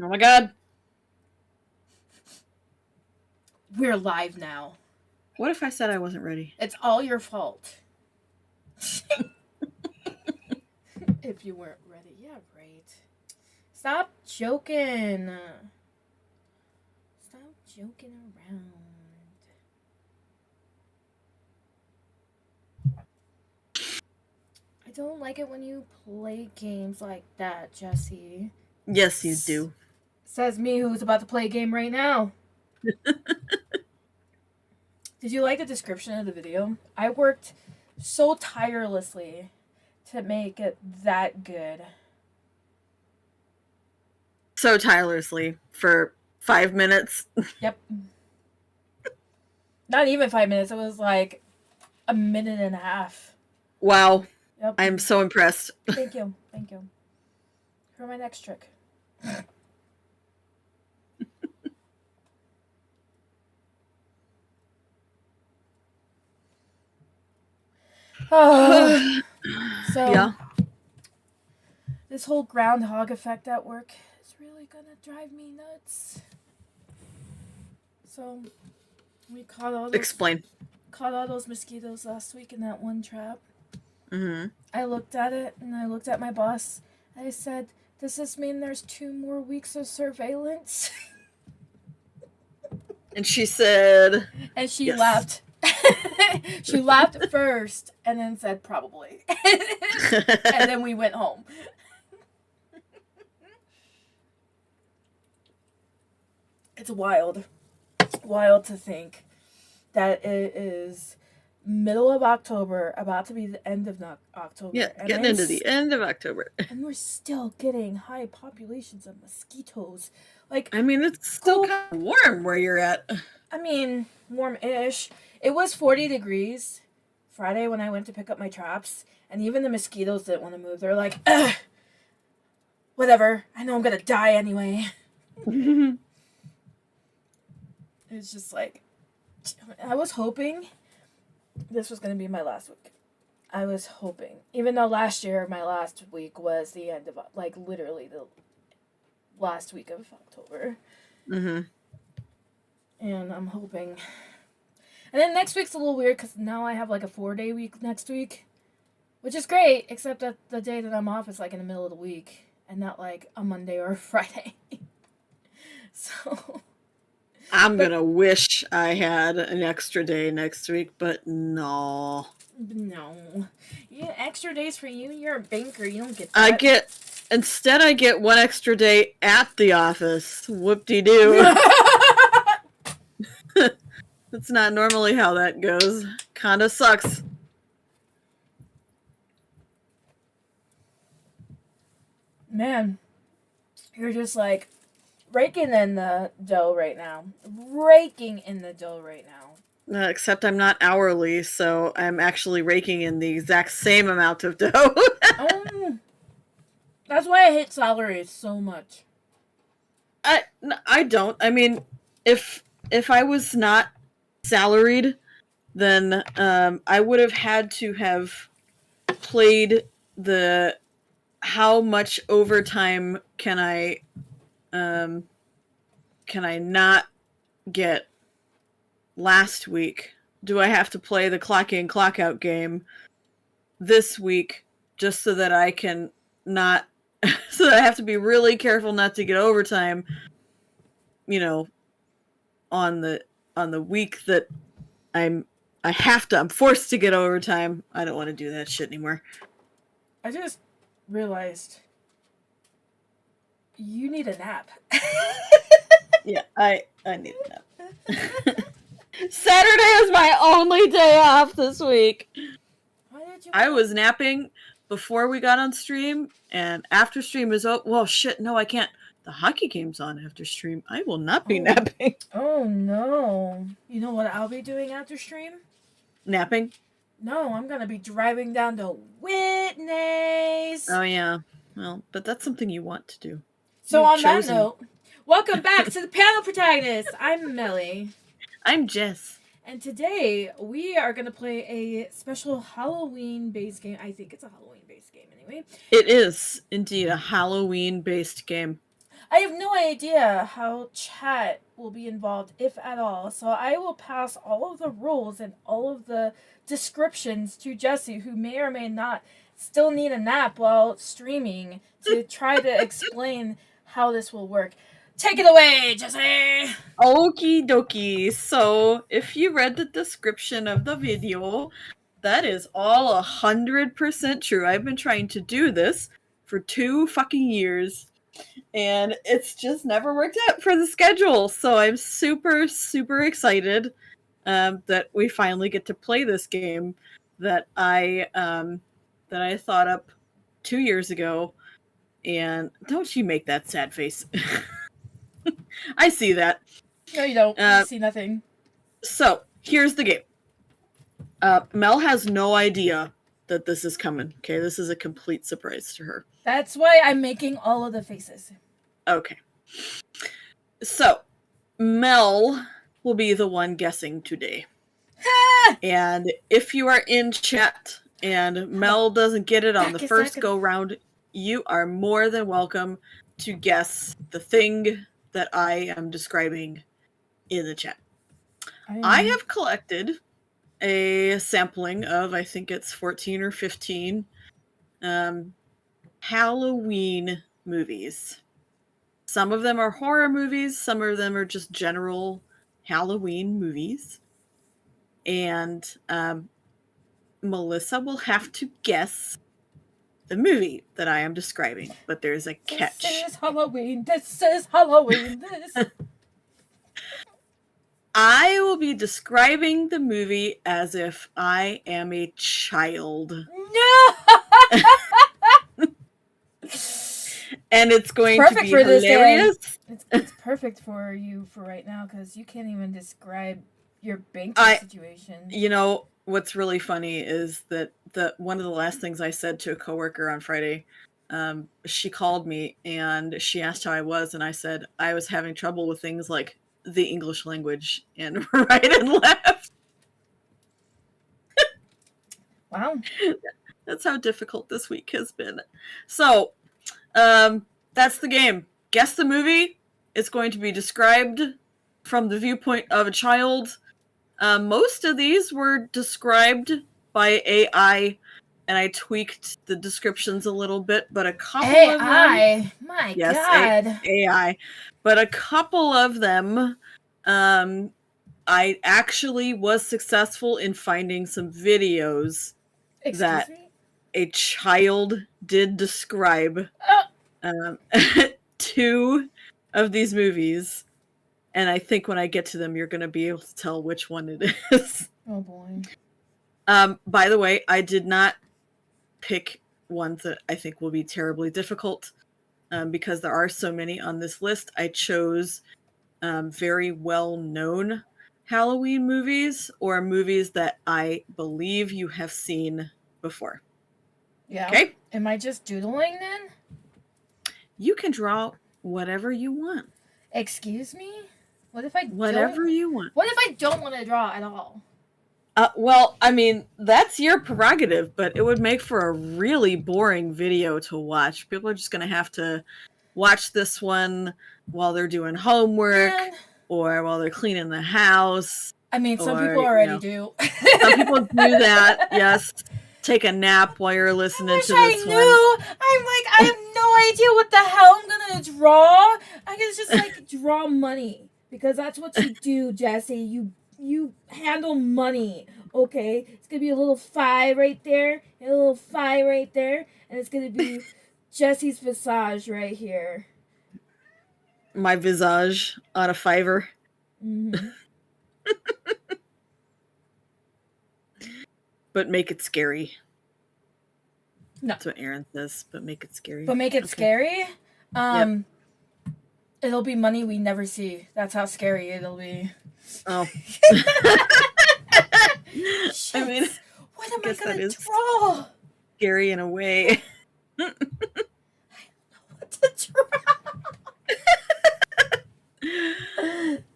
Oh my god. We're live now. What if I said I wasn't ready? It's all your fault. If you weren't ready. Yeah, right. Stop joking. Stop joking around. I don't like it when you play games like that, Jessi. Yes, you do. Says me who's about to play a game right now. Did you like the description of the video? I worked so tirelessly to make it that good. So tirelessly for 5 minutes. Yep. Not even 5 minutes. It was like a minute and a half. Wow. Yep. I'm so impressed. Thank you. Thank you. For my next trick. Oh, so yeah. this whole groundhog effect at work is really gonna drive me nuts. So we caught all those mosquitoes last week in that one trap. Mm-hmm. I looked at it and I looked at my boss. I said, "Does this mean there's 2 more weeks of surveillance?" And she said, and she yes. laughed. She laughed first and then said probably. And then we went home. It's wild to think that it is middle of October, about to be the end of October. Yeah, getting into the end of October. And we're still getting high populations of mosquitoes. Like, I mean, it's still kind of warm where you're at. I mean, warm-ish. It was 40 degrees Friday when I went to pick up my traps, and even the mosquitoes didn't want to move. They're like, ugh, whatever. I know I'm gonna die anyway. It's just like, I was hoping this was gonna be my last week. I was hoping, even though last year my last week was the end of, like, literally the last week of October. Mm-hmm. And I'm hoping. And then next week's a little weird because now I have like a 4-day week next week, which is great, except that the day that I'm off is like in the middle of the week and not like a Monday or a Friday. So I'm gonna wish I had an extra day next week, but no. No. Yeah, extra days for you. You're a banker. You don't get that. Instead I get 1 extra day at the office. Whoop-de-doo. That's not normally how that goes. Kinda sucks. Man, you're just like raking in the dough right now. Raking in the dough right now. Except I'm not hourly, so I'm actually raking in the exact same amount of dough. That's why I hate salaries so much. I don't. I mean, if I was not salaried, then I would have had to have played the how much overtime can I not get last week? Do I have to play the clock in, clock out game this week just so that I can not so that I have to be really careful not to get overtime, on the week that I'm forced to get overtime. I don't want to do that shit anymore. I just realized you need a nap. Yeah, I need a nap. Saturday is my only day off this week. Why did you? I was napping before we got on stream, and after stream is over. Well, shit, no, I can't. The hockey game's on after stream. I will not be napping. Oh no! You know what I'll be doing after stream? Napping? No, I'm gonna be driving down to Whitney's. Oh yeah. Well, but that's something you want to do. So on that note, welcome back to the panel protagonist. I'm Melly. I'm Jess. And today we are going to play a special Halloween-based game. I think it's a Halloween-based game anyway. It is indeed a Halloween-based game. I have no idea how chat will be involved, if at all. So I will pass all of the rules and all of the descriptions to Jessi, who may or may not still need a nap while streaming, to try to explain how this will work. Take it away, Jessi! Okie dokie. So, if you read the description of the video, that is all 100% true. I've been trying to do this for 2 fucking years, and it's just never worked out for the schedule. So I'm super, super excited that we finally get to play this game that I thought up 2 years ago. And don't you make that sad face. I see that. No, you don't. You see nothing. So, here's the game. Mel has no idea that this is coming. Okay, this is a complete surprise to her. That's why I'm making all of the faces. Okay. So, Mel will be the one guessing today. And if you are in chat and Mel doesn't get it on the first go round, you are more than welcome to guess the thing that I am describing in the chat. I have collected a sampling of, I think it's 14 or 15 Halloween movies. Some of them are horror movies, some of them are just general Halloween movies. And Melissa will have to guess the movie that I am describing, but there's a catch. This is Halloween. This is Halloween. This. I will be describing the movie as if I am a child. No! And it's going to be hilarious. It's perfect for you for right now because you can't even describe your bank situation. You know, what's really funny is that one of the last things I said to a coworker on Friday, she called me and she asked how I was, and I said I was having trouble with things like the English language and right and left. Wow. That's how difficult this week has been. So, that's the game. Guess the movie. It's going to be described from the viewpoint of a child. Most of these were described by AI, and I tweaked the descriptions a little bit, but a couple of them... My God. AI. But a couple of them, I actually was successful in finding some videos that a child did describe 2 of these movies. And I think when I get to them, you're going to be able to tell which one it is. Oh, boy. By the way, I did not pick ones that I think will be terribly difficult because there are so many on this list. I chose very well-known Halloween movies or movies that I believe you have seen before. Yeah. Okay? Am I just doodling then? You can draw whatever you want. Excuse me? What if I Whatever you want. What if I don't want to draw at all? Well, I mean, that's your prerogative, but it would make for a really boring video to watch. People are just going to have to watch this one while they're doing homework or while they're cleaning the house. I mean, some people already do. Some people do that, yes. Take a nap while you're listening to this one. I'm like, I have no idea what the hell I'm going to draw. I can just, like, draw money. Because that's what you do, Jessi. You handle money, okay? It's going to be a little 5 right there, and a little 5 right there, and it's going to be Jessi's visage right here. My visage on a 5er. Mm-hmm. But make it scary. No. That's what Aaron says, but make it scary. But make it scary? Yep. It'll be money we never see. That's how scary it'll be. Oh. I mean, what am I going to draw? Scary in a way. I don't know what to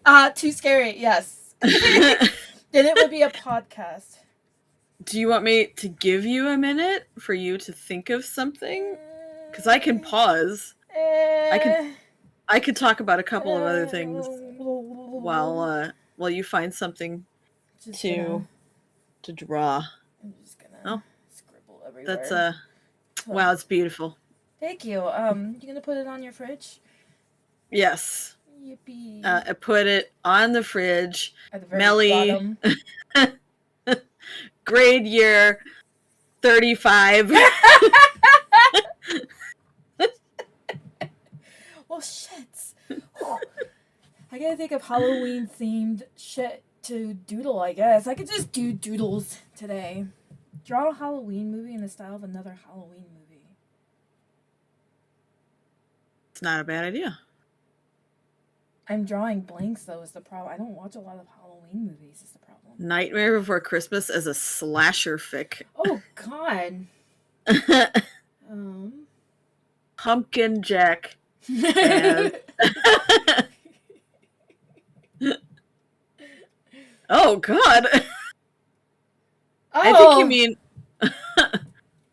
draw. Too scary, yes. Then it would be a podcast. Do you want me to give you a minute for you to think of something? Because I can pause. I I could talk about a couple of other things while you find something Just to draw. I'm just gonna Oh, scribble everywhere. that's wow, it's beautiful. Thank you. You gonna put it on your fridge? Yes. Yippee. I put it on the fridge. At the very Melly, bottom. grade year 35. Well, shit. I gotta think of Halloween themed shit to doodle, I guess. I could just do doodles today. Draw a Halloween movie in the style of another Halloween movie. It's not a bad idea. I'm drawing blanks, though, is the problem. I don't watch a lot of Halloween movies, is the problem. Nightmare Before Christmas as a slasher fic. Oh, God. Pumpkin Jack. As... Oh, God. Oh. I think you mean...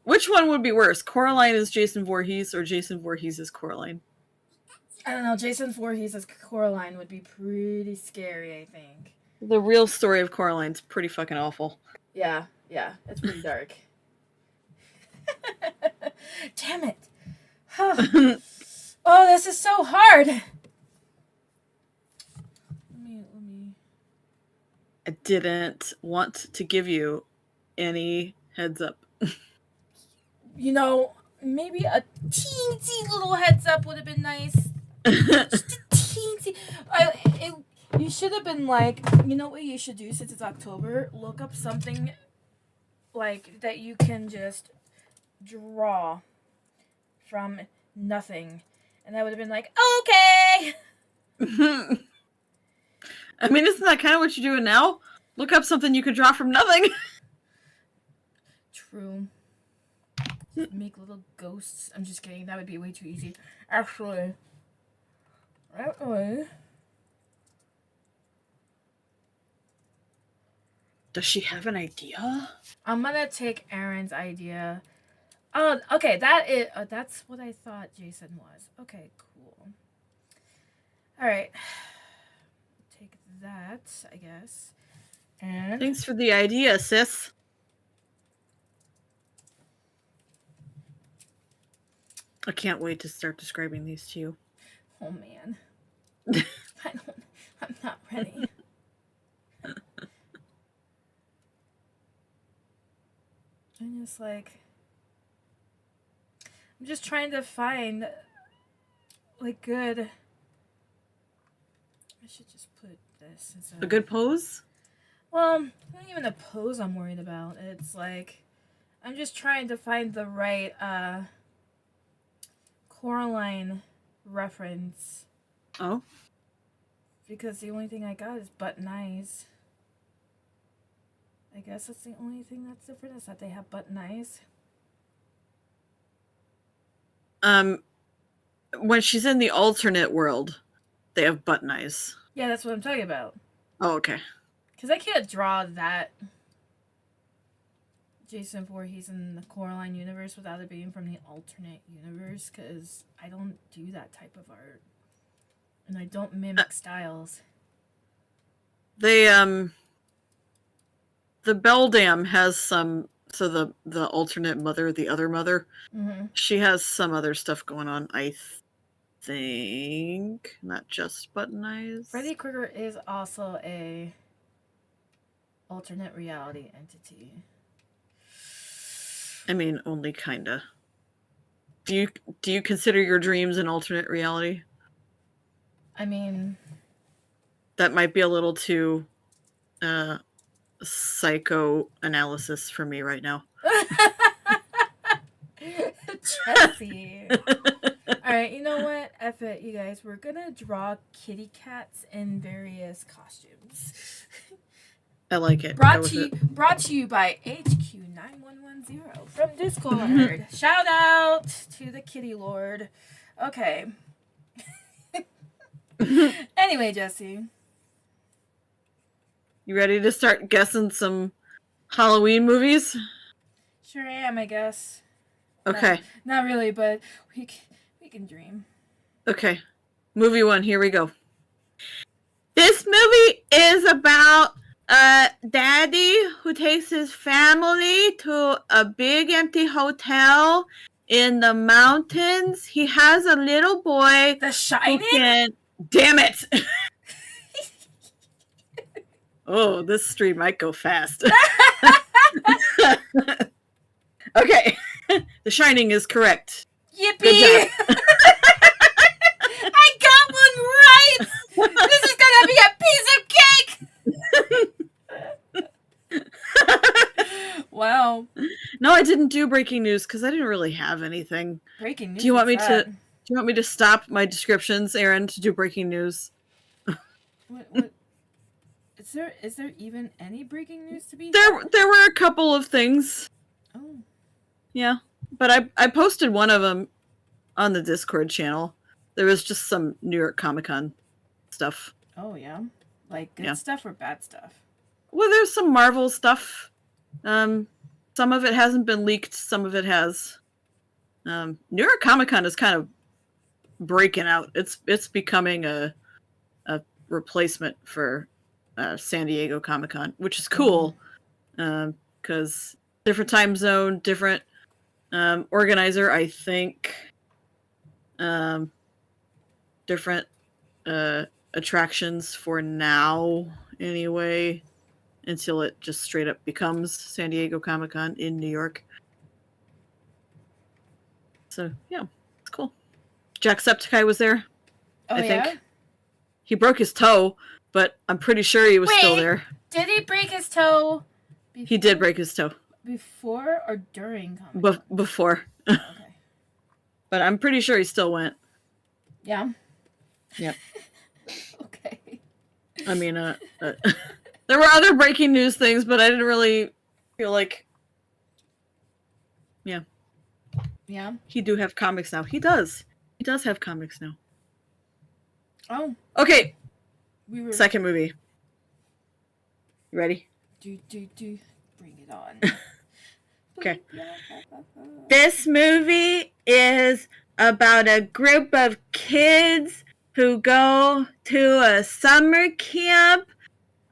Which one would be worse? Coraline is Jason Voorhees or Jason Voorhees is Coraline? I don't know. Jason Voorhees as Coraline would be pretty scary, I think. The real story of Coraline's pretty fucking awful. Yeah, it's pretty dark. Damn it. Oh, this is so hard. Let me. I didn't want to give you any heads up. You know, maybe a teensy little heads up would have been nice. Just a teensy. You should have been like, you know what you should do since it's October? Look up something like that you can just draw from nothing. And I would have been like, okay. I mean, isn't that kind of what you're doing now? Look up something you could draw from nothing. True. Make little ghosts. I'm just kidding. That would be way too easy. Actually. Does she have an idea? I'm gonna take Aaron's idea. Oh, okay. That's what I thought Jason was. Okay, cool. All right. Take that, I guess. And Thanks for the idea, sis. I can't wait to start describing these to you. oh man, I'm not ready. I'm just trying to find like good. I should just put this as A good pose? Well, not even a pose I'm worried about. It's like I'm just trying to find the right Coraline reference. Oh? Because the only thing I got is button eyes. I guess that's the only thing that's different is that they have button eyes. When she's in the alternate world, they have button eyes. Yeah, that's what I'm talking about. Oh, okay. Because I can't draw that Jason Voorhees in the Coraline universe without it being from the alternate universe, because I don't do that type of art. And I don't mimic styles. The Beldam has some, so the alternate mother, the other mother, she has some other stuff going on, I think. Not just button eyes. Freddy Krueger is also a alternate reality entity. I mean, only kinda. Do you consider your dreams an alternate reality? I mean, that might be a little too psychoanalysis for me right now. Jessi. Alright, you know what? F it, you guys. We're gonna draw kitty cats in various costumes. I like it. Brought to you by HQ9110 from Discord. Shout out to the kitty lord. Okay. Anyway, Jessi. You ready to start guessing some Halloween movies? Sure am, I guess. Okay. Not really, but we can dream. Okay. Movie 1, here we go. This movie is about a daddy who takes his family to a big empty hotel in the mountains. He has a little boy. The Shining? Damn it! Oh, this stream might go fast. Okay. The Shining is correct. Yippee! Good job. I got one right! This is gonna be a piece of cake! Wow. No, I didn't do breaking news because I didn't really have anything. Breaking news. Do you want me to stop my descriptions, Aaron, to do breaking news? What? Is there even any breaking news to be? There were a couple of things. Oh. Yeah, but I posted one of them on the Discord channel. There was just some New York Comic Con stuff. Oh yeah, like good stuff or bad stuff? Well, there's some Marvel stuff. Some of it hasn't been leaked. Some of it has. New York Comic Con is kind of breaking out. It's becoming a replacement for San Diego Comic Con, which is cool because different time zone, different organizer, I think. Different attractions for now, anyway, until it just straight up becomes San Diego Comic Con in New York. So yeah, it's cool. Jacksepticeye was there. Oh, I yeah? think he broke his toe, but I'm pretty sure he was still there. Did he break his toe? He did break his toe. Before or during Comic-Con? Before. Okay. But I'm pretty sure he still went. Yeah. Yep. Okay. I mean, there were other breaking news things, but I didn't really feel like. Yeah. Yeah. He do have comics now. He does. He does have comics now. Oh. Okay. We were. Second movie. You ready? Do. Bring it on. Okay. This movie is about a group of kids who go to a summer camp.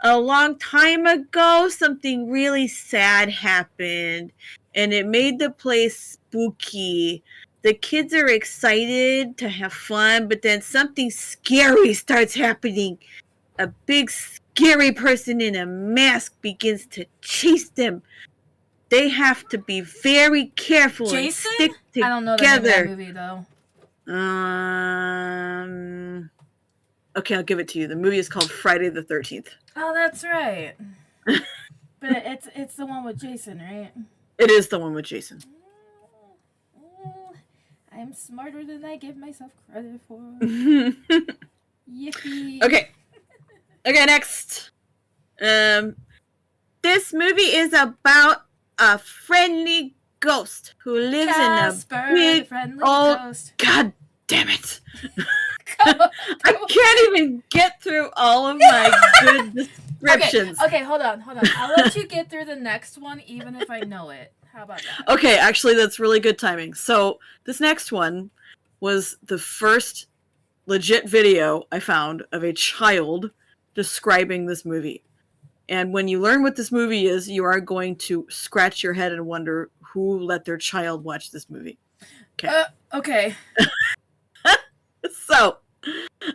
A long time ago, something really sad happened, and it made the place spooky. The kids are excited to have fun, but then something scary starts happening. A big, scary person in a mask begins to chase them. They have to be very careful Jason? and stick together. I don't know the name of that movie, though. Okay, I'll give it to you. The movie is called Friday the 13th. Oh, that's right. But it's the one with Jason, right? It is the one with Jason. I'm smarter than I give myself credit for. Yippee. Okay, next. This movie is about a friendly ghost who lives Casper, in a big friendly old... ghost. God damn it. Come on. I can't even get through all of my good descriptions. Okay, hold on. I'll let you get through the next one even if I know it. How about that? Okay, actually, that's really good timing. So, this next one was the first legit video I found of a child describing this movie. And when you learn what this movie is, you are going to scratch your head and wonder who let their child watch this movie. Okay. Okay. So,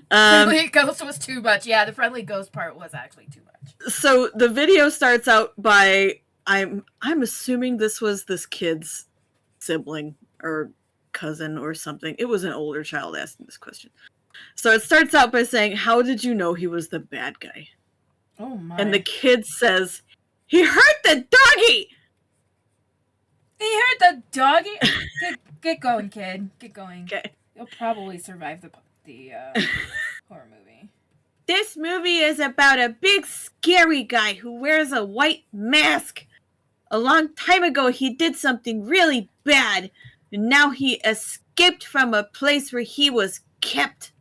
Friendly ghost was too much. Yeah, the friendly ghost part was actually too much. So the video starts out by I'm assuming this was this kid's sibling or cousin or something. It was an older child asking this question. So it starts out by saying, "How did you know he was the bad guy?" Oh my. And the kid says, "He hurt the doggy." He hurt the doggy? Get going, kid. Get going. Okay. You'll probably survive the horror movie. This movie is about a big scary guy who wears a white mask. A long time ago, he did something really bad, and now he escaped from a place where he was kept.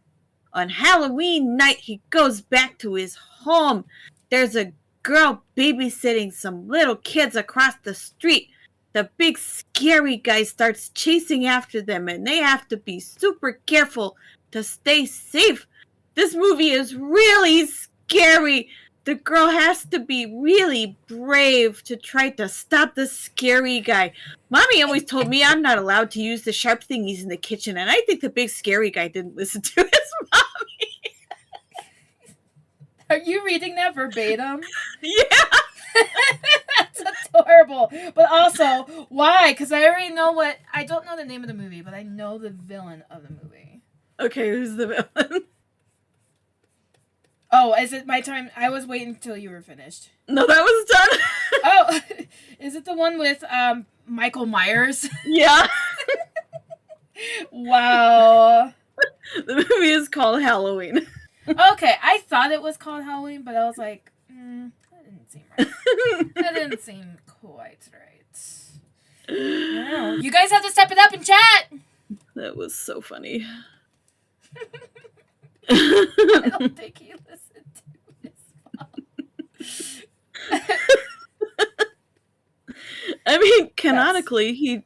On Halloween night, he goes back to his home. There's a girl babysitting some little kids across the street. The big scary guy starts chasing after them, and they have to be super careful to stay safe. This movie is really scary. The girl has to be really brave to try to stop the scary guy. Mommy always told me I'm not allowed to use the sharp thingies in the kitchen, and I think the big scary guy didn't listen to his mom. Are you reading that verbatim? Yeah. That's adorable. But also, why? Because I already know I don't know the name of the movie, but I know the villain of the movie. Okay, who's the villain? Oh, is it my time? I was waiting until you were finished. No, that was done. Oh, is it the one with Michael Myers? Yeah. Wow. The movie is called Halloween. Okay, I thought it was called Halloween, but I was like, that didn't seem right. That didn't seem quite right. No. You guys have to step it up in chat. That was so funny. I don't think he listened to his mom. I mean, canonically, he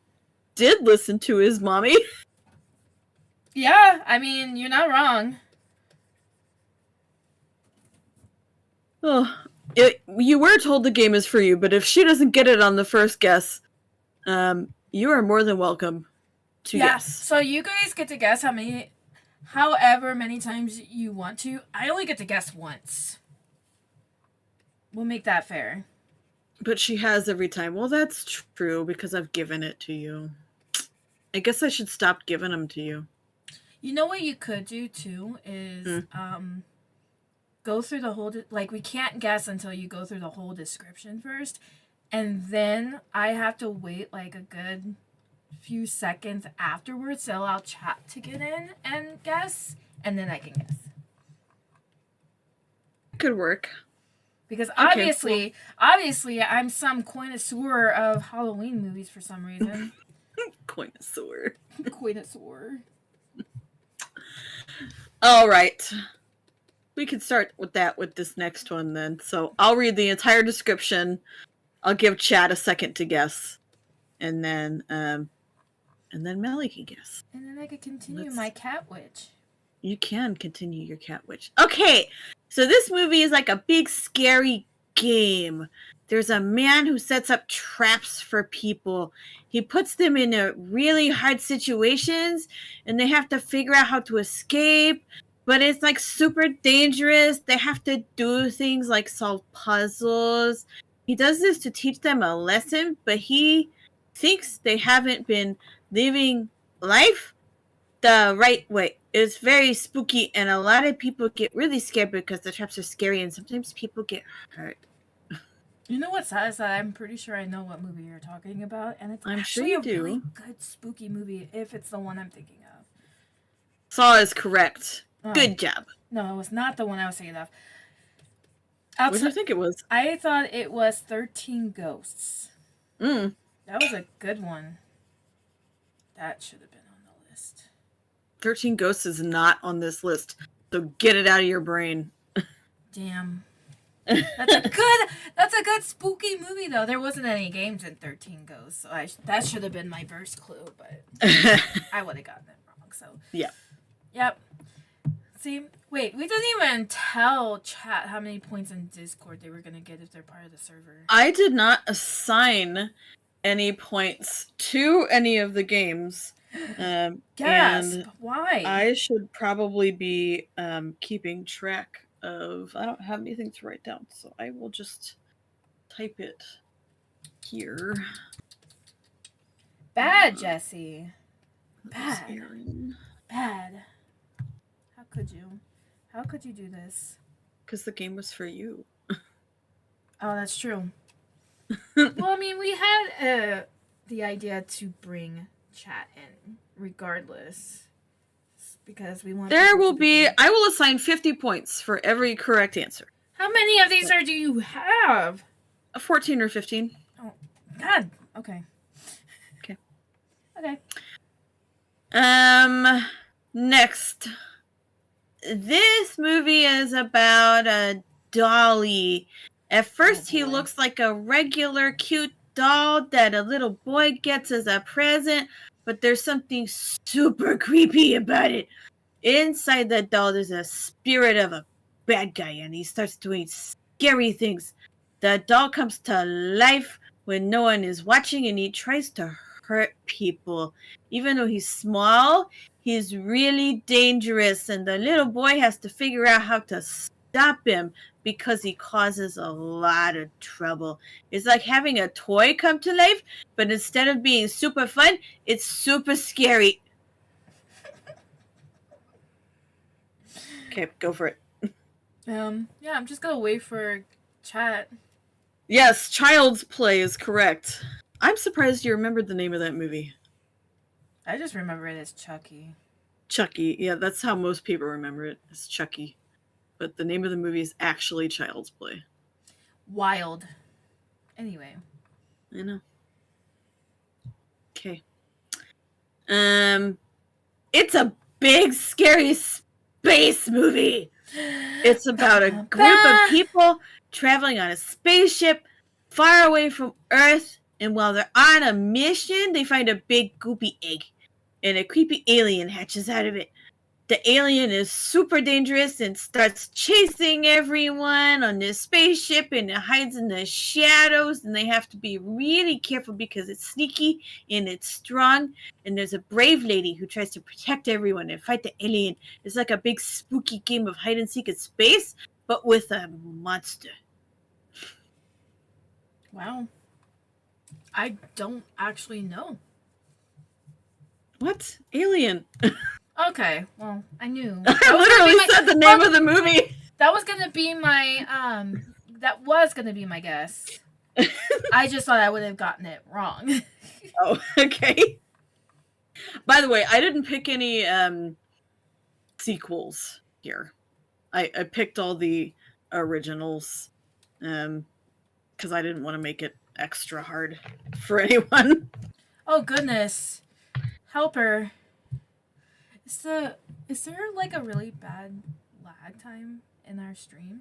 did listen to his mommy. Yeah, I mean, you're not wrong. Oh, you were told the game is for you, but if she doesn't get it on the first guess, you are more than welcome to guess. So you guys get to guess however many times you want to. I only get to guess once. We'll make that fair. But she has every time. Well, that's true, because I've given it to you. I guess I should stop giving them to you. You know what you could do, too, is, go through the whole, we can't guess until you go through the whole description first, and then I have to wait, a good few seconds afterwards to allow chat to get in and guess, and then I can guess. Could work. Because obviously, I'm some connoisseur of Halloween movies for some reason. Connoisseur. Connoisseur. All right. We can start with this next one then. So I'll read the entire description. I'll give Chad a second to guess. And then Melly can guess. And then I could continue my cat witch. You can continue your cat witch. Okay, so this movie is like a big scary game. There's a man who sets up traps for people. He puts them in really hard situations, and they have to figure out how to escape. But it's super dangerous. They have to do things like solve puzzles. He does this to teach them a lesson, but he thinks they haven't been living life the right way. It's very spooky, and a lot of people get really scared because the traps are scary, and sometimes people get hurt. You know what's sad is that I'm pretty sure I know what movie you're talking about, and it's actually a really good spooky movie if it's the one I'm thinking of. Saw is correct. Oh. Good job. No, it was not the one I was thinking of. What did you think it was? I thought it was 13 Ghosts. That was a good one. That should have been on the list. 13 Ghosts is not on this list, so get it out of your brain. Damn. That's a good spooky movie though. There wasn't any games in 13 Ghosts, so that should have been my first clue, but I would have gotten it wrong. So yeah. Yep. See, wait, we didn't even tell chat how many points in Discord they were gonna get if they're part of the server. I did not assign any points to any of the games. And why? I should probably be keeping track of. I don't have anything to write down, so I will just type it here. Bad, Jessi. Bad. Aaron. Bad. How could you? How could you do this? Because the game was for you. Oh, that's true. Well, I mean, we had the idea to bring chat in regardless. Because we want. There will be. I will assign 50 points for every correct answer. How many of these do you have? 14 or 15. Oh, God. Okay. Okay. Okay. Next. This movie is about a dolly. At first, he looks like a regular cute doll that a little boy gets as a present, but there's something super creepy about it. inside that doll there's a spirit of a bad guy, and he starts doing scary things. The doll comes to life when no one is watching, and he tries to hurt people. Even though he's small, he's really dangerous, and the little boy has to figure out how to stop him because he causes a lot of trouble. It's like having a toy come to life, but instead of being super fun, it's super scary. Okay, go for it. Yeah, I'm just gonna wait for chat. Yes, Child's Play is correct. I'm surprised you remembered the name of that movie. I just remember it as Chucky. Chucky. Yeah, that's how most people remember it, as Chucky. But the name of the movie is actually Child's Play. Wild. Anyway. I know. Okay. It's a big, scary space movie. It's about a group of people traveling on a spaceship far away from Earth, and while they're on a mission, they find a big goopy egg, and a creepy alien hatches out of it. The alien is super dangerous and starts chasing everyone on this spaceship, and it hides in the shadows, and they have to be really careful because it's sneaky and it's strong. And there's a brave lady who tries to protect everyone and fight the alien. It's like a big spooky game of hide and seek in space, but with a monster. Wow. I don't actually know. What? Alien. Okay, well, I knew. I literally said the name of the movie. That was gonna be my guess. I just thought I would have gotten it wrong. Oh, okay. By the way, I didn't pick any sequels here. I picked all the originals because I didn't want to make it extra hard for anyone. Oh goodness. Helper. Is there like a really bad lag time in our stream?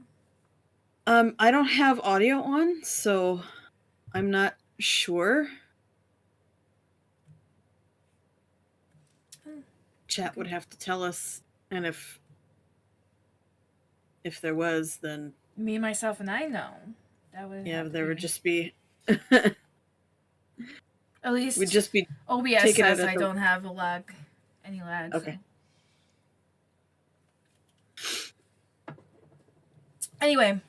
I don't have audio on, so I'm not sure. Chat would have to tell us, and if there was, then me, myself, and I know. That would there would just be at least we'd just be OBS says I don't have any lag. Okay. So. Anyway.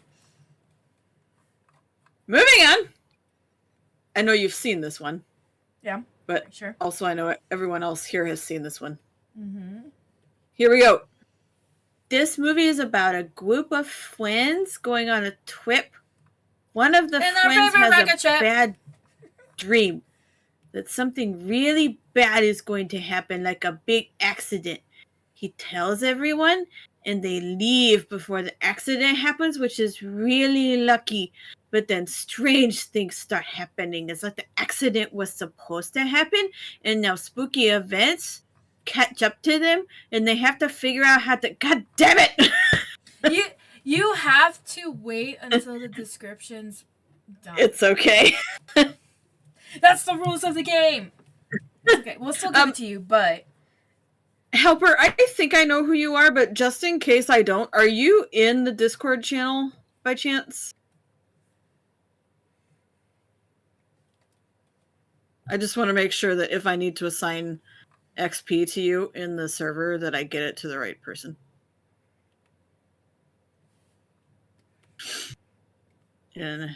Moving on. I know you've seen this one. Yeah. But sure. Also I know everyone else here has seen this one. Mm-hmm. Here we go. This movie is about a group of twins going on a trip. One of the twins has a bad dream that something really bad is going to happen, like a big accident. He tells everyone, and they leave before the accident happens, which is really lucky. But then strange things start happening. It's like the accident was supposed to happen, and now spooky events catch up to them, and they have to figure out how to... God damn it! You have to wait until the description's done. It's okay. That's the rules of the game. It's okay, we'll still give it to you, but... Helper, I think I know who you are, but just in case I don't, are you in the Discord channel by chance? I just want to make sure that if I need to assign XP to you in the server, that I get it to the right person. And,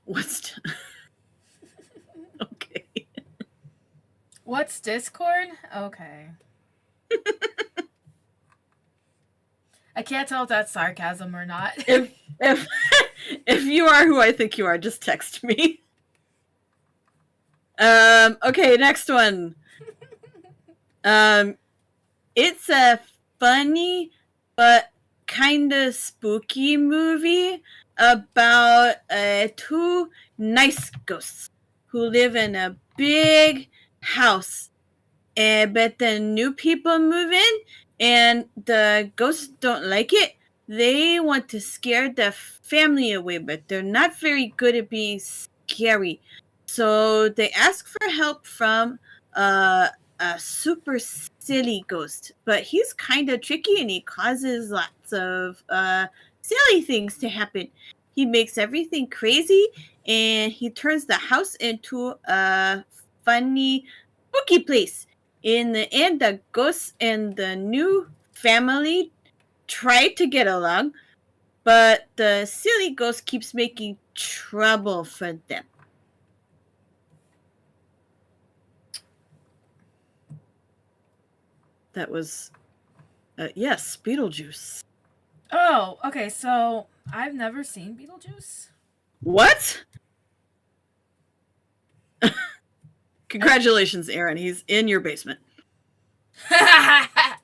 what's... Okay. What's Discord? Okay. I can't tell if that's sarcasm or not. If you are who I think you are, just text me. Okay, next one. It's a funny but kind of spooky movie about two nice ghosts who live in a big house. But the new people move in, and the ghosts don't like it. They want to scare the family away, but they're not very good at being scary. So they ask for help from a super silly ghost, but he's kind of tricky and he causes lots of silly things to happen. He makes everything crazy and he turns the house into a funny, spooky place. In the end, the ghosts and the new family try to get along, but the silly ghost keeps making trouble for them. That was, yes, Beetlejuice. Oh, okay. So I've never seen Beetlejuice. What? Congratulations, Aaron. He's in your basement. That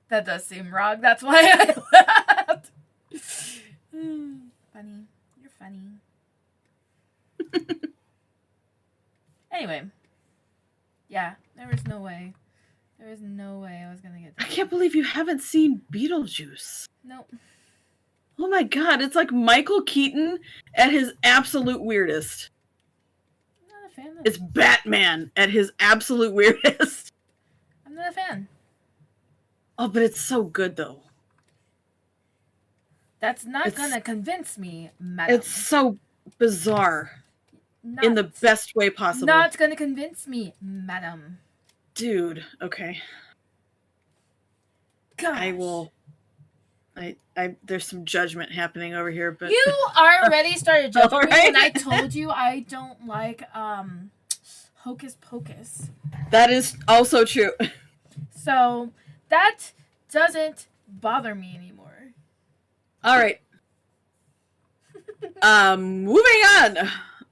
does seem wrong. That's why I laughed. Funny. You're funny. Anyway. Yeah, there was no way. There was no way I was gonna get I that. can't believe you haven't seen Beetlejuice. Nope. Oh my god, it's like Michael Keaton at his absolute weirdest. I'm not a fan of It's Batman at his absolute weirdest. I'm not a fan. Oh, but it's so good though. That's not It's- gonna convince me, madam. It's so bizarre not, in the best way possible. Not gonna convince me, madam. Dude, okay. Gosh. I will. I there's some judgment happening over here, but You already started judging me Alright. when I told you I don't like Hocus Pocus. that is also true. So that doesn't bother me anymore. All right. Moving on.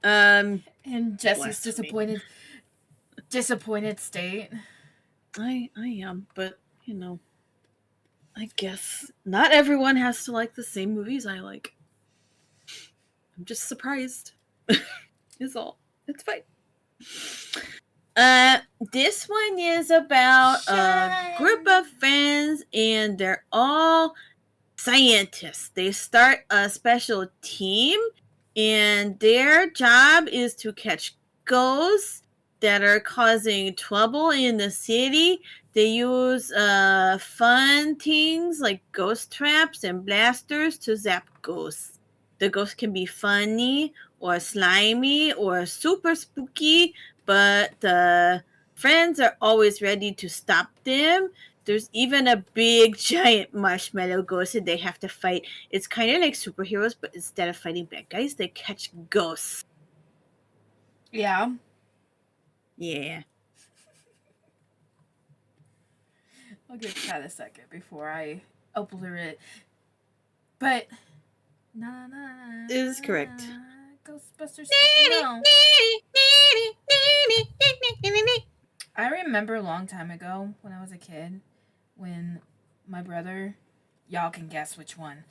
And Jessie's Blasphemy. disappointed state. I am, but you know, I guess not everyone has to like the same movies I like. I'm just surprised. Is all. It's fine. This one is about a group of friends, and they're all scientists. They start a special team, and their job is to catch ghosts that are causing trouble in the city. They use fun things like ghost traps and blasters to zap ghosts. The ghosts can be funny or slimy or super spooky, but the friends are always ready to stop them. There's even a big giant marshmallow ghost that they have to fight. It's kind of like superheroes, but instead of fighting bad guys, they catch ghosts. Yeah. Yeah. I'll give Kat a second before I obliterate. But Is correct. Ghostbusters. No. I remember a long time ago when I was a kid, when my brother, y'all can guess which one,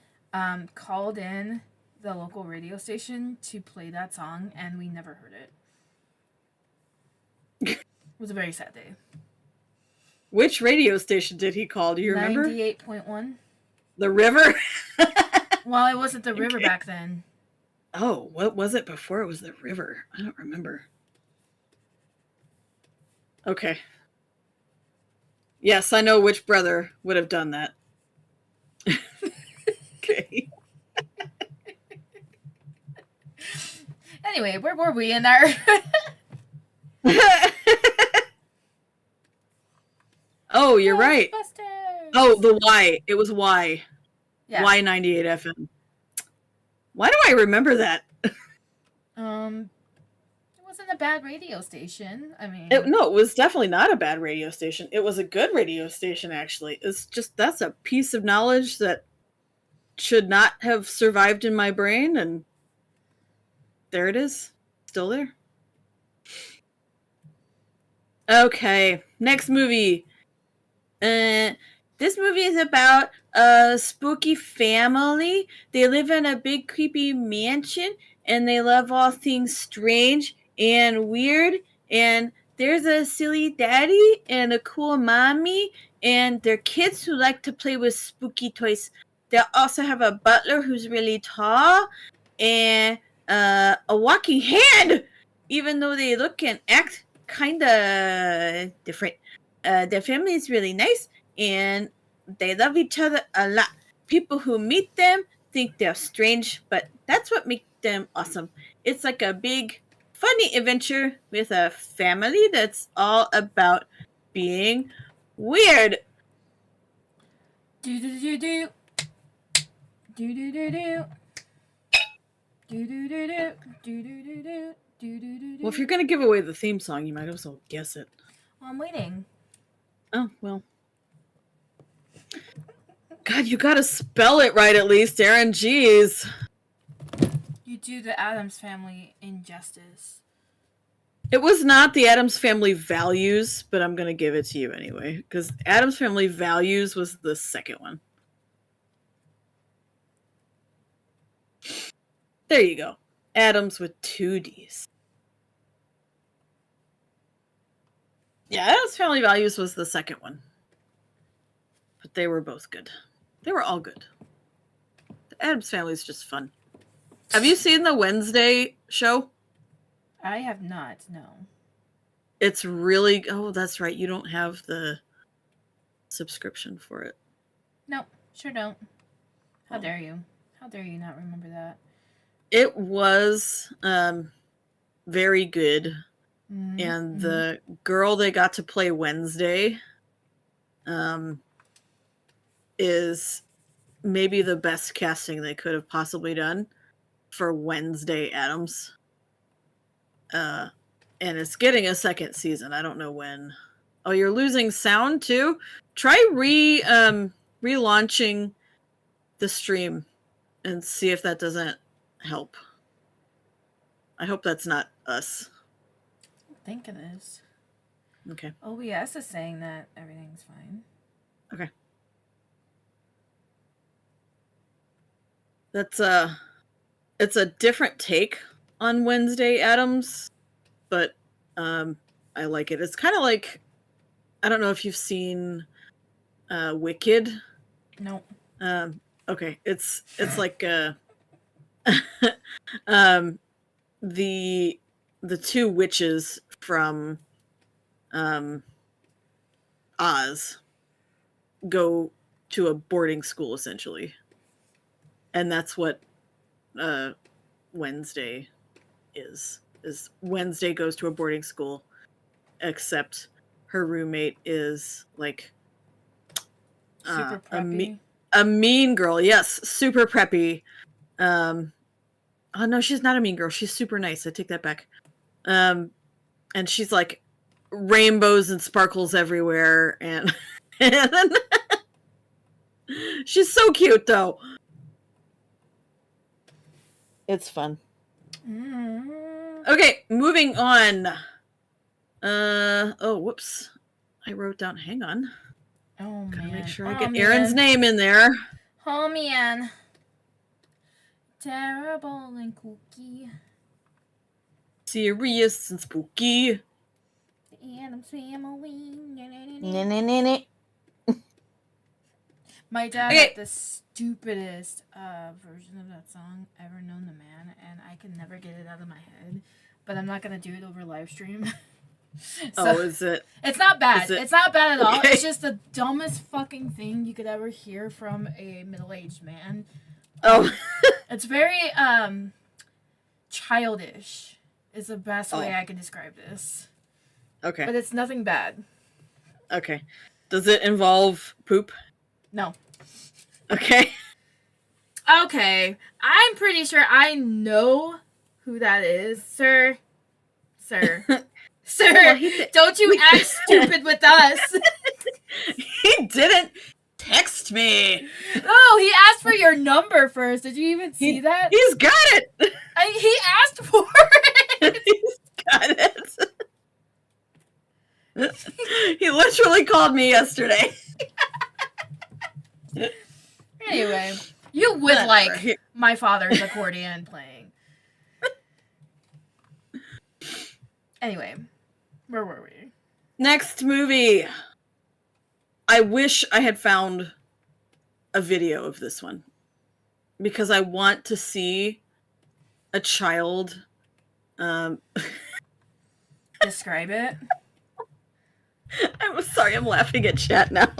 called in the local radio station to play that song, and we never heard it. It was a very sad day. Which radio station did he call? Do you remember? 98.1. The River? Well, it wasn't the river Okay. back then. Oh, what was it before it was the River? I don't remember. Okay. Yes, I know which brother would have done that. Okay. Anyway, where were we in our... Oh, you're right. Ghostbusters! Oh, the Y. It was Y. Yeah. Y98 FM. Why do I remember that? It wasn't a bad radio station. I mean... No, it was definitely not a bad radio station. It was a good radio station, actually. It's just, that's a piece of knowledge that should not have survived in my brain, and there it is. Still there. Okay, next movie. This movie is about a spooky family. They live in a big creepy mansion, and they love all things strange and weird. And there's a silly daddy and a cool mommy, and their kids who like to play with spooky toys. They also have a butler who's really tall, and a walking hand. even though they look and act kind of different. Their family is really nice, and they love each other a lot. People who meet them think they're strange, but that's what makes them awesome. It's like a big, funny adventure with a family that's all about being weird. Do do do do. Do do do do. Do do do do. Do do do do. Do do do do. Well, if you're gonna give away the theme song, you might as well guess it. Well, I'm waiting. Oh, well. God, you gotta spell it right at least, Aaron. Jeez. You do the Addams Family injustice. It was not the Addams Family Values, but I'm gonna give it to you anyway, because Addams Family Values was the second one. There you go. Addams with 2 Ds. Yeah, Addams Family Values was the second one. But they were both good. They were all good. The Addams Family is just fun. Have you seen the Wednesday show? I have not, no. It's really... Oh, that's right. You don't have the subscription for it. Nope, sure don't. How dare you? How dare you not remember that? It was very good. Mm-hmm. And the girl they got to play Wednesday is maybe the best casting they could have possibly done for Wednesday Addams. And it's getting a second season. I don't know when. Oh, you're losing sound too? Try relaunching the stream and see if that doesn't help. I hope that's not us. I think it is. Okay. OBS is saying that everything's fine. Okay. That's it's a different take on Wednesday Addams, but I like it. It's kind of like, I don't know if you've seen Wicked. Nope. Okay, it's like the 2 witches from Oz go to a boarding school essentially, and that's what Wednesday is Wednesday goes to a boarding school, except her roommate is like Super preppy. a mean girl. Yes, super preppy. Oh no, she's not a mean girl. She's super nice. I take that back. And she's like rainbows and sparkles everywhere, and she's so cute though. It's fun. Okay, moving on. Oh, whoops. I wrote down, hang on. Oh, man. Gotta make sure I get Aaron's name in there. Oh, man. Terrible and kooky. Serious and spooky. The Addams Family. My dad had the stupidest version of that song ever known to man, and I can never get it out of my head. But I'm not gonna do it over live stream. So, is it? It's not bad. It's not bad at all. Okay. It's just the dumbest fucking thing you could ever hear from a middle-aged man. Oh. It's very childish. Is the best way I can describe this. Okay. But it's nothing bad. Okay. Does it involve poop? No. Okay. Okay. I'm pretty sure I know who that is, sir. Sir. Sir, Well, don't you act stupid with us. He didn't text me. Oh, he asked for your number first. Did you even see that? He's got it. He asked for it. He's got it. He literally called me yesterday. Anyway, you would like my father's accordion playing. Anyway, where were we? Next movie. I wish I had found a video of this one, because I want to see a child Describe it. I'm sorry, I'm laughing at chat now.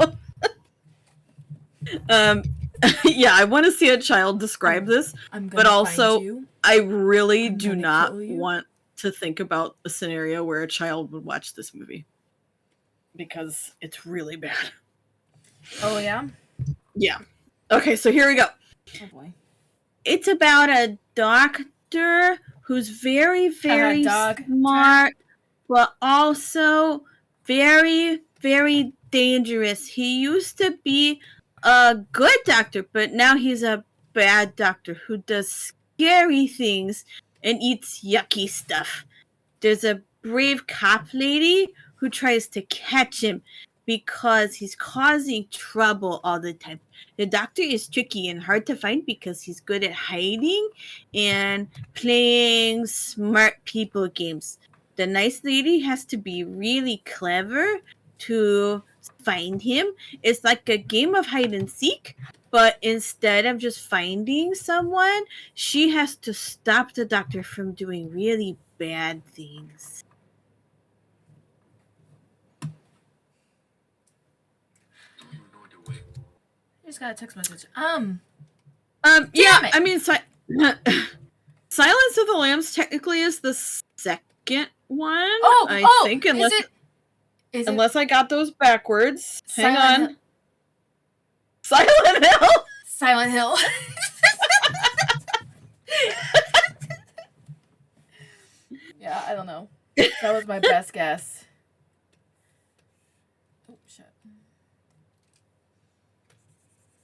Yeah, I want to see a child describe this, but also I really do not want to think about a scenario where a child would watch this movie because it's really bad. Oh yeah? Yeah. Okay, so here we go. Oh boy. It's about a doctor who's very, very smart, but also very, very dangerous. He used to be a good doctor, but now he's a bad doctor who does scary things and eats yucky stuff. There's a brave cop lady who tries to catch him because he's causing trouble all the time. The doctor is tricky and hard to find because he's good at hiding and playing smart people games. The nice lady has to be really clever to find him. It's like a game of hide and seek, but instead of just finding someone, she has to stop the doctor from doing really bad things. I just got a text message. Yeah, I mean, Silence of the Lambs technically is the second one. I think, unless I got those backwards. Hang on. Silent Hill. Silent Hill. Yeah, I don't know. That was my best guess. Oh shit.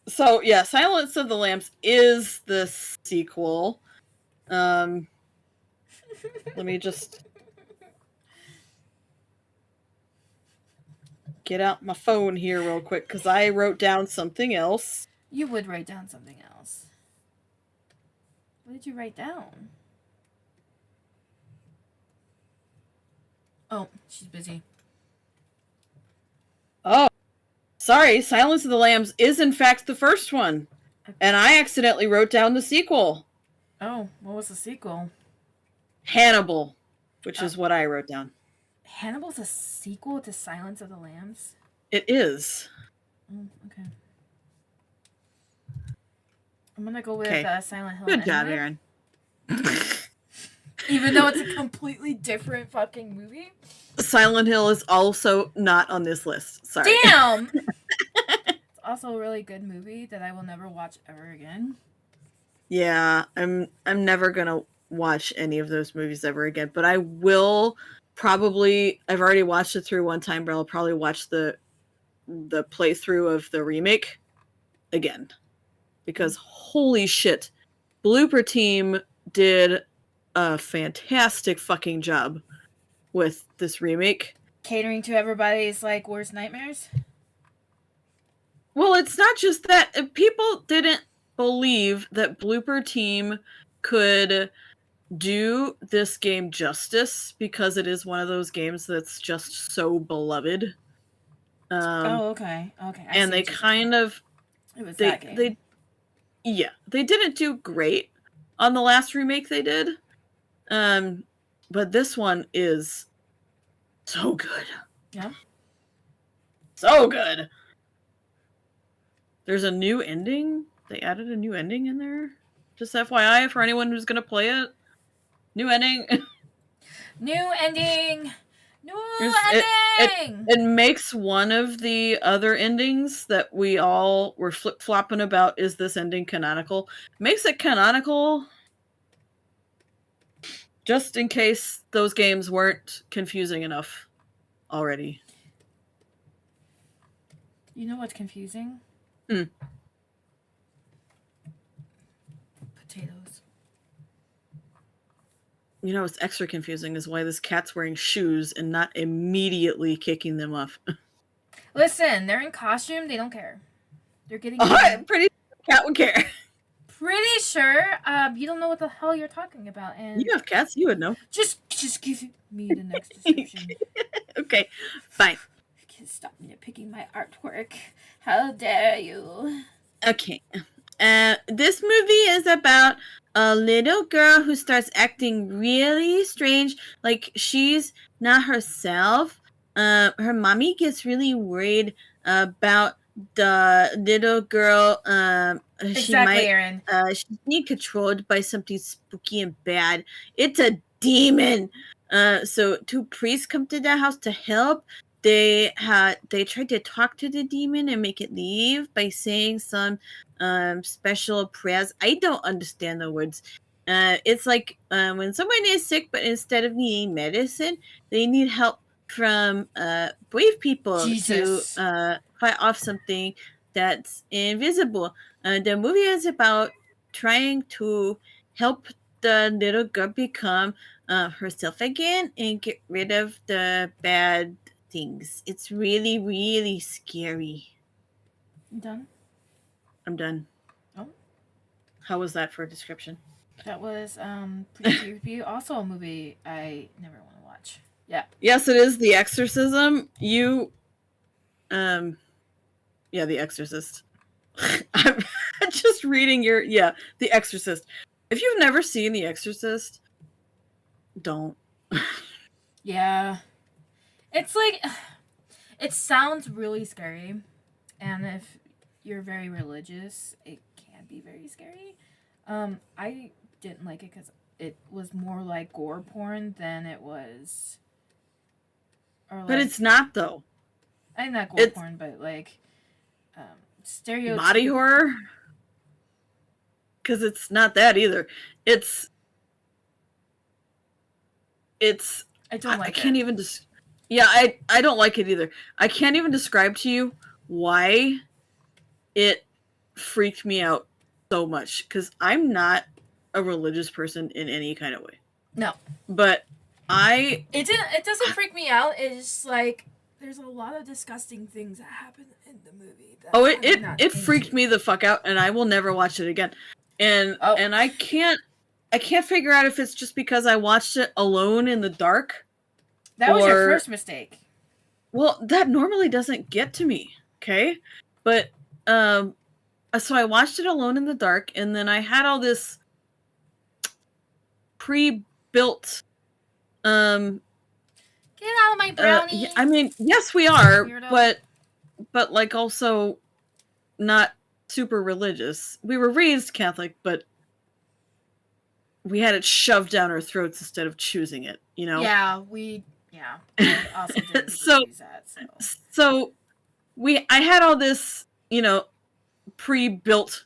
So yeah, Silence of the Lambs is the sequel. Let me just get out my phone here real quick because I wrote down something else. You would write down something else. What did you write down? Oh, she's busy. Oh, sorry. Silence of the Lambs is in fact the first one. Okay. And I accidentally wrote down the sequel. Oh, what was the sequel? Hannibal, which is what I wrote down. Hannibal's a sequel to Silence of the Lambs? It is. Oh, okay. I'm gonna go with Silent Hill. Good job, Aaron. Even though it's a completely different fucking movie? Silent Hill is also not on this list. Sorry. Damn! It's also a really good movie that I will never watch ever again. Yeah, I'm never gonna watch any of those movies ever again, but I will probably. I've already watched it through one time, but I'll probably watch the playthrough of the remake again because holy shit, Blooper Team did a fantastic fucking job with this remake. Catering to everybody's like worst nightmares? Well, it's not just that. People didn't believe that Blooper Team could do this game justice because it is one of those games that's just so beloved. Okay. And they kind of it was that game. They didn't do great on the last remake they did. But this one is so good. Yeah. So good. There's a new ending. They added a new ending in there. Just FYI for anyone who's going to play it. New ending. New ending. New ending. It makes one of the other endings that we all were flip-flopping about, is this ending canonical? Makes it canonical just in case those games weren't confusing enough already. You know what's confusing? Potatoes. You know what's extra confusing is why this cat's wearing shoes and not immediately kicking them off. Listen, they're in costume. They don't care. They're getting... I'm pretty sure the cat would care. Pretty sure. You don't know what the hell you're talking about. And you have cats. You would know. Just give me the next description. Okay, fine. You can't stop me picking my artwork. How dare you? Okay. This movie is about a little girl who starts acting really strange, like she's not herself. Her mommy gets really worried about the little girl. She Exactly, might Aaron. she's being controlled by something spooky and bad. It's a demon. So two priests come to the house to help. They tried to talk to the demon and make it leave by saying some special prayers. I don't understand the words. It's like when someone is sick, but instead of needing medicine, they need help from brave people to Jesus. fight off something that's invisible. The movie is about trying to help the little girl become herself again and get rid of the bad things. It's really, really scary. Done? I'm done. Oh. How was that for a description? That was pretty creepy. Also a movie I never want to watch. Yeah. Yes, it is The Exorcism. Yeah, The Exorcist. I'm just reading The Exorcist. If you've never seen The Exorcist, don't. Yeah. It's like, it sounds really scary. And if you're very religious, it can be very scary. I didn't like it because it was more like gore porn than it was. But it's not, though. I not gore porn, but like stereotypical body horror. Because it's not that either. It's. I don't like I can't even I don't like it either. I can't even describe to you why it freaked me out so much, because I'm not a religious person in any kind of way. No. But it doesn't freak me out. It's just like there's a lot of disgusting things that happen in the movie. It freaked me the fuck out, and I will never watch it again. And I can't figure out if it's just because I watched it alone in the dark. That was your first mistake. Well, that normally doesn't get to me, okay? But so I watched it alone in the dark, and then I had all this pre-built get out of my brownie. I mean, yes, we are, Weirdo. but like also not super religious. We were raised Catholic, but we had it shoved down our throats instead of choosing it, you know? Yeah, I also didn't choose that, so I had all this, pre-built,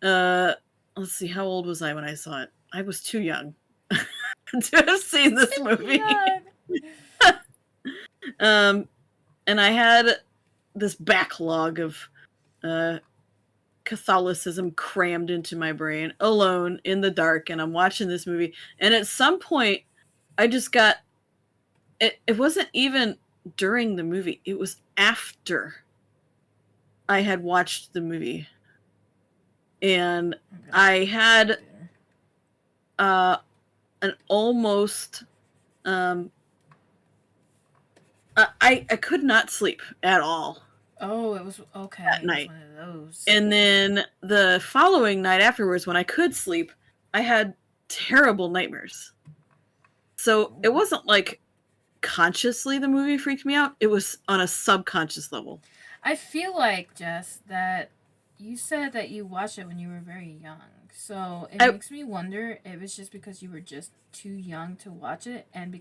let's see, how old was I when I saw it? I was too young to have seen this movie. And I had this backlog of Catholicism crammed into my brain, alone in the dark, and I'm watching this movie, and at some point I just got it wasn't even during the movie, it was after I had watched the movie, and I had an almost I could not sleep at all. Oh, it was okay. That night. It was one of those. And then the following night afterwards, when I could sleep, I had terrible nightmares. So it wasn't like consciously the movie freaked me out. It was on a subconscious level. I feel like, Jess, that you said that you watched it when you were very young. So it makes me wonder if it's just because you were just too young to watch it, and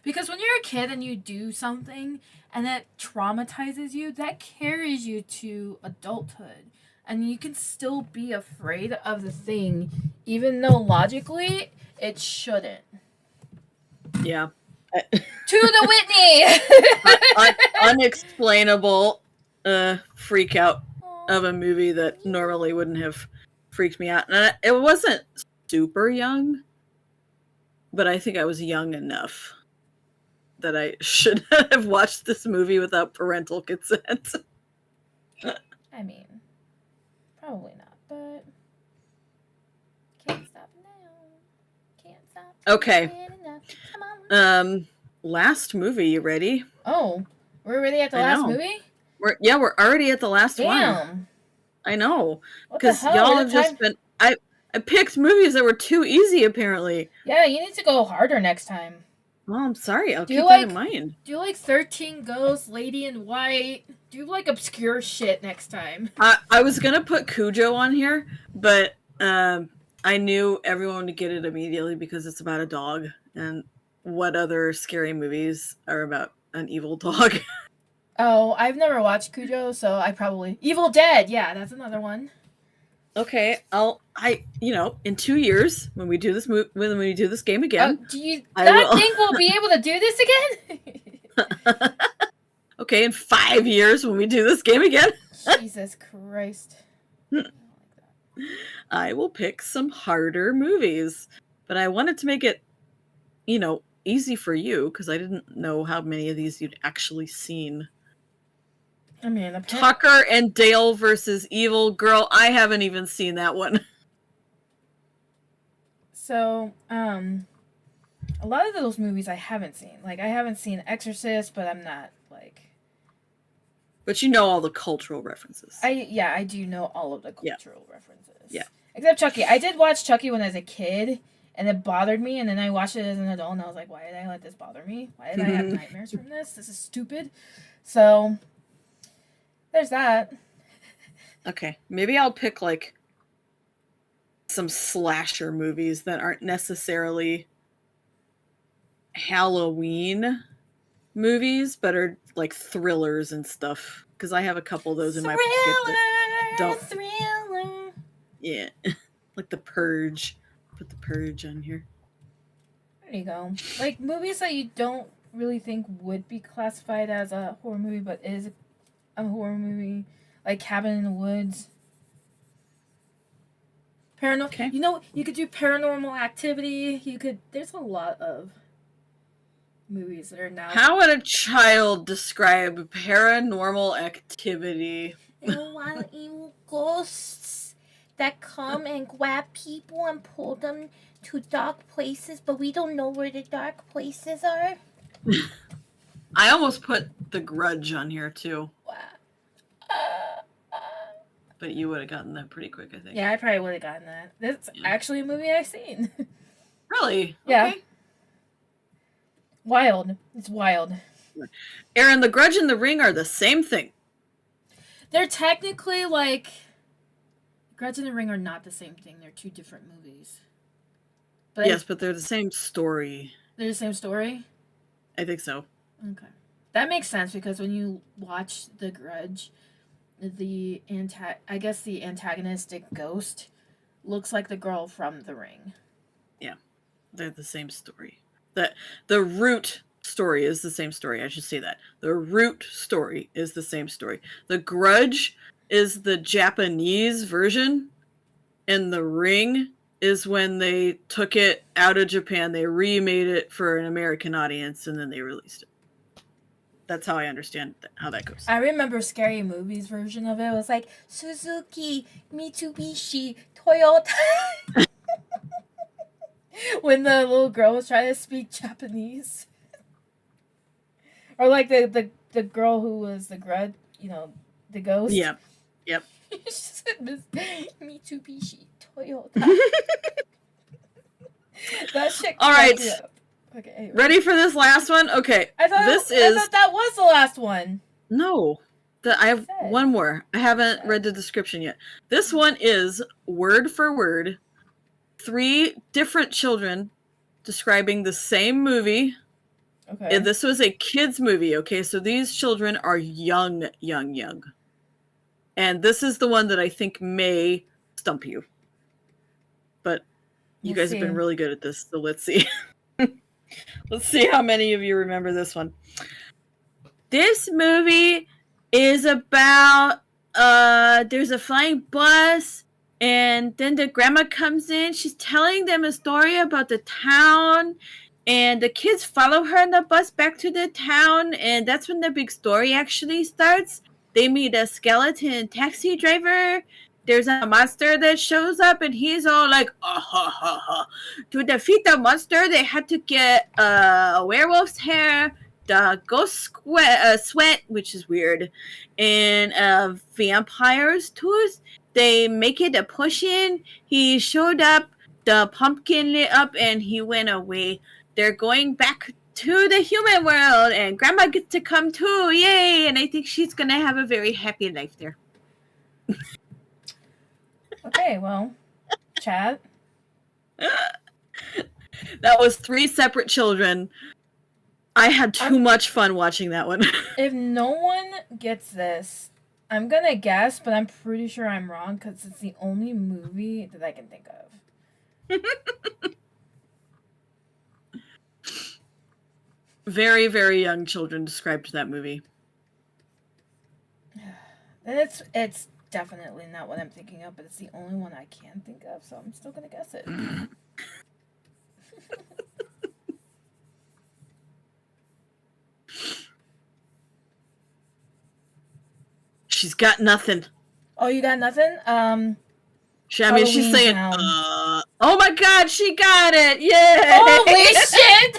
because when you're a kid and you do something and that traumatizes you, that carries you to adulthood. And you can still be afraid of the thing, even though logically it shouldn't. Yeah. To the Whitney! Unexplainable freak out of a movie that normally wouldn't have freaked me out. And it wasn't super young, but I think I was young enough that I should have watched this movie without parental consent. I mean, probably not, but can't stop now. Can't stop. Okay. Come on. Last movie, you ready? Oh, we're already at the last movie? We're already at the last one. Damn. I know. What the Because hell? y'all We're have the just time. been. I picked movies that were too easy, apparently. Yeah, you need to go harder next time. Well, I'm sorry. I'll Do you keep that in like mind. do you like 13 Ghosts, Lady in White? Do you like obscure shit next time? I was gonna put Cujo on here, but I knew everyone would get it immediately because it's about a dog. And what other scary movies are about an evil dog? Oh, I've never watched Cujo, so I probably Evil Dead. Yeah, that's another one. Okay, in 2 years when we do this when we do this game Oh, again, do you I not will. think we'll be able to do this again? Okay, in 5 years when we do this game again, Jesus Christ. I will pick some harder movies. But I wanted to make it, easy for you because I didn't know how many of these you'd actually seen. I mean, Tucker and Dale versus Evil. Girl, I haven't even seen that one. So, a lot of those movies I haven't seen. Like, I haven't seen Exorcist, but I'm not, like... But you know all the cultural references. I do know all of the cultural references. Yeah. Except Chucky. I did watch Chucky when I was a kid, and it bothered me, and then I watched it as an adult, and I was like, why did I let this bother me? Why did I have nightmares from this? This is stupid. So, there's that. Okay, maybe I'll pick, like, some slasher movies that aren't necessarily Halloween movies, but are, like, thrillers and stuff. Because I have a couple of those in my pocket that don't... Thriller. Yeah. Like The Purge. Put The Purge on here. There you go. Like, movies that you don't really think would be classified as a horror movie, but is a horror movie. Like Cabin in the Woods. Okay. You know, you could do Paranormal Activity. There's a lot of movies that are now... How would a child describe Paranormal Activity? There are a lot of evil ghosts that come and grab people and pull them to dark places, but we don't know where the dark places are. I almost put The Grudge on here, too. Wow. But you would have gotten that pretty quick, I think. Yeah, I probably would have gotten that. That's actually a movie I've seen. Really? Yeah. Okay. Wild. It's wild. Aaron, The Grudge and The Ring are the same thing. They're technically like... Grudge and the Ring are not the same thing. They're two different movies. But yes, but they're the same story. They're the same story? I think so. Okay. That makes sense because when you watch The Grudge, the antagonistic ghost looks like the girl from The Ring. Yeah. They're the same story. The root story is the same story. I should say that. The root story is the same story. The Grudge is the Japanese version, and The Ring is when they took it out of Japan. They remade it for an American audience, and then they released it. That's how I understand how that goes. I remember Scary Movie's version of it. It was like, Suzuki, Mitsubishi, Toyota. When the little girl was trying to speak Japanese. Or like the girl who was the Grudge, the ghost. Yeah. Yep. She said Mitsubishi, Toyota. That shit. All right. Okay. Anyway. Ready for this last one? Okay. I thought that was the last one. No. I have one more. I haven't read the description yet. This one is word for word 3 different children describing the same movie. Okay. And this was a kids movie, okay? So these children are young. And this is the one that I think may stump you. But you guys have been really good at this, so let's see. Let's see how many of you remember this one. This movie is about there's a flying bus, and then the grandma comes in. She's telling them a story about the town, and the kids follow her on the bus back to the town, and that's when the big story actually starts. They meet a skeleton taxi driver. There's a monster that shows up, and he's all like, oh, ha, ha, ha. To defeat the monster, they had to get a werewolf's hair ghost sweat, which is weird, and vampire's tooth. They make it a potion. He showed up, the pumpkin lit up, and he went away. They're going back to the human world, and Grandma gets to come too. Yay! And I think she's gonna have a very happy life there. Okay, well, Chad. That was 3 separate children. I had too much fun watching that one. If no one gets this, I'm gonna guess, but I'm pretty sure I'm wrong because it's the only movie that I can think of. Very, very young children described that movie. And it's definitely not what I'm thinking of, but it's the only one I can think of, so I'm still gonna guess it. She's got nothing. Oh, you got nothing? She's saying, Town. oh my god, she got it! Yay! Holy shit!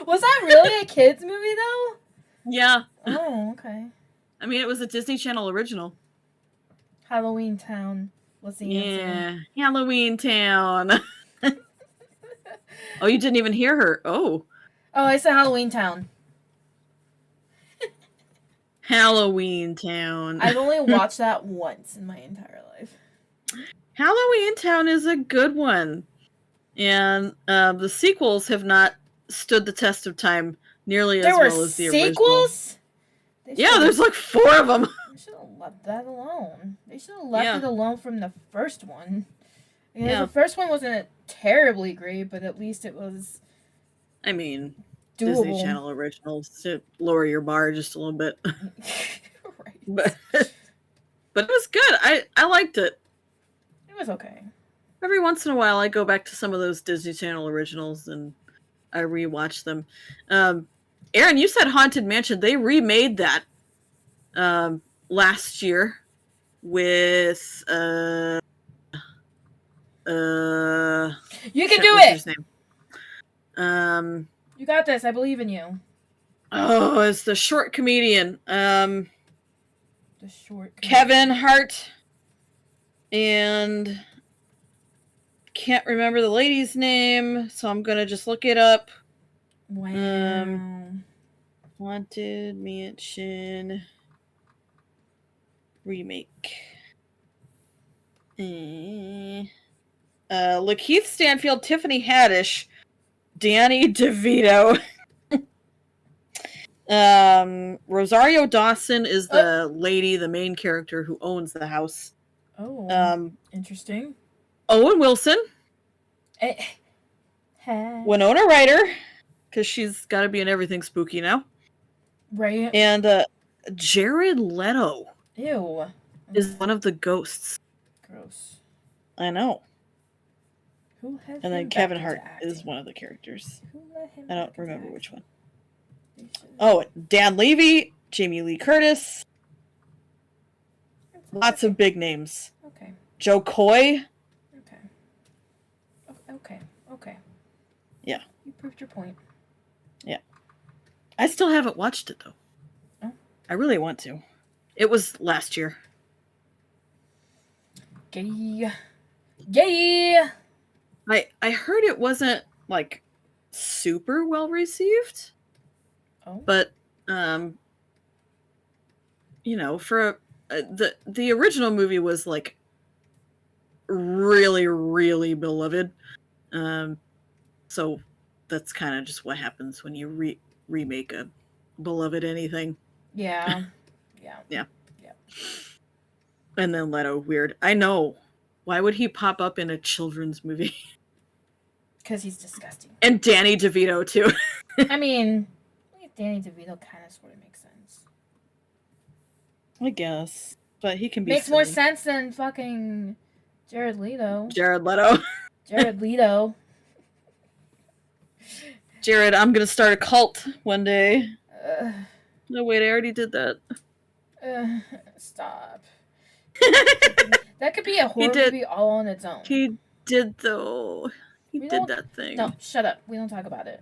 Was that really a kids movie though? Yeah. Oh, okay. I mean, it was a Disney Channel original. Halloween Town was the answer. Yeah, Halloween Town. Oh, you didn't even hear her. Oh. Oh, I said Halloween Town. Halloween Town. I've only watched that once in my entire life. Halloween Town is a good one. And the sequels have not stood the test of time nearly as well as the original. Sequels? Yeah, there's like 4 of them. They should have left that alone. They should have left it alone from the first one. Because the first one wasn't terribly great, but at least it was. I mean, doable. Disney Channel originals to lower your bar just a little bit. Right. But it was good. I liked it. It was okay. Every once in a while, I go back to some of those Disney Channel originals and I rewatch them. Aaron, you said Haunted Mansion. They remade that last year with you can do it. His name? You got this. I believe in you. Oh, it's the short comedian. The short comedian. Kevin Hart and can't remember the lady's name, so I'm gonna just look it up. Wow. Haunted Mansion remake. Lakeith Stanfield, Tiffany Haddish, Danny DeVito. Rosario Dawson is the lady, the main character who owns the house. Oh, interesting. Owen Wilson. Winona Ryder, because she's got to be in everything spooky now. Right. And Jared Leto. Ew. Is one of the ghosts. Gross. I know. Who has and then Kevin Hart is one of the characters. I don't remember which one. Oh, Dan Levy, Jamie Lee Curtis. Lots of big names. Okay. Joe Coy. Okay. Yeah. You proved your point. Yeah. I still haven't watched it, though. Oh. I really want to. It was last year. Yay. I heard it wasn't, like, super well received. Oh. But, you know, for the original movie was, like, really, really beloved. So that's kind of just what happens when you remake a beloved anything. Yeah. And then Leto, weird. I know. Why would he pop up in a children's movie? Because he's disgusting. And Danny DeVito, too. I mean, Danny DeVito kind of sort of makes sense. I guess. But he can be Makes silly. more sense than fucking Jared Leto. Jared Leto. Jared Leto. Jared, I'm going to start a cult one day. No, wait, I already did that. Stop. That could be a horror movie all on its own. He did, though. He did that thing. No, shut up. We don't talk about it.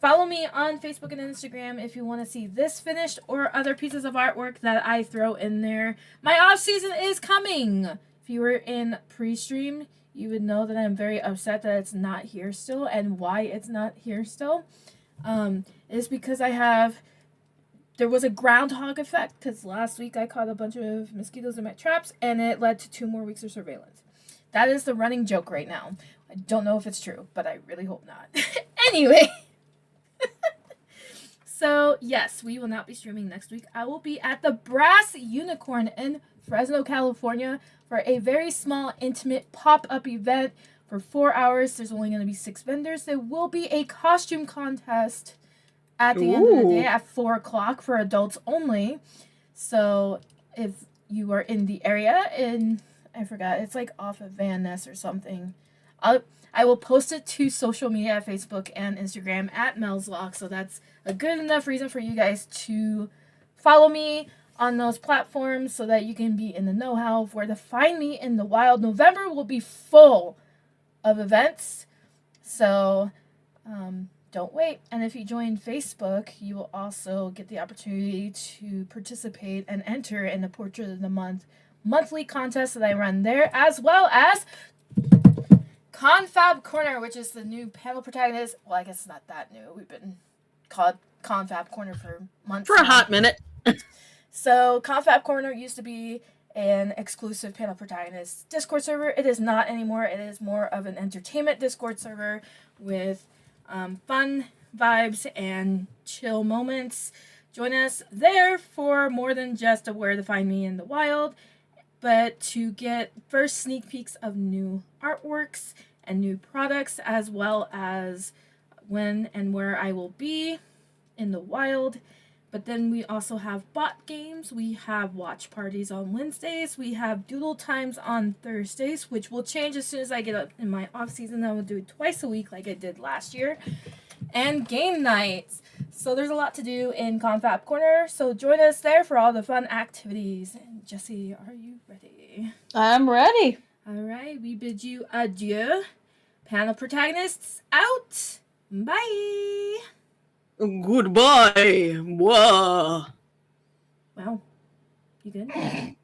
Follow me on Facebook and Instagram if you want to see this finished or other pieces of artwork that I throw in there. My off season is coming. If you were in pre-stream, you would know that I'm very upset that it's not here still, and why it's not here still. Is because there was a groundhog effect, because last week I caught a bunch of mosquitoes in my traps, and it led to 2 more weeks of surveillance. That is the running joke right now. I don't know if it's true, but I really hope not. Anyway. So, yes, we will not be streaming next week. I will be at the Brass Unicorn in Fresno, California for a very small, intimate pop-up event for 4 hours. There's only going to be 6 vendors. There will be a costume contest at the end of the day at 4 o'clock for adults only. So, if you are in the area, I forgot, it's like off of Van Ness or something. I will post it to social media, Facebook and Instagram at Mel's Lock, so that's a good enough reason for you guys to follow me on those platforms so that you can be in the know-how of where to find me in the wild. November will be full of events, so don't wait. And if you join Facebook, you will also get the opportunity to participate and enter in the Portrait of the Month monthly contest that I run there, as well as Confab Corner, which is the new panel protagonist. Well, I guess it's not that new. We've been called Confab Corner for months. For a hot minute. So, Confab Corner used to be an exclusive panel protagonist Discord server. It is not anymore. It is more of an entertainment Discord server with fun vibes and chill moments. Join us there for more than just a where to find me in the wild, but to get first sneak peeks of new artworks and new products, as well as when and where I will be in the wild. But then we also have bot games. We have watch parties on Wednesdays. We have doodle times on Thursdays, which will change as soon as I get up in my off season. I will do it twice a week like I did last year. And game nights. So there's a lot to do in Confab Corner. So join us there for all the fun activities. And Jessi, are you ready? I'm ready. All right, we bid you adieu. Panel protagonists out. Bye. Goodbye. Whoa. Wow. You good?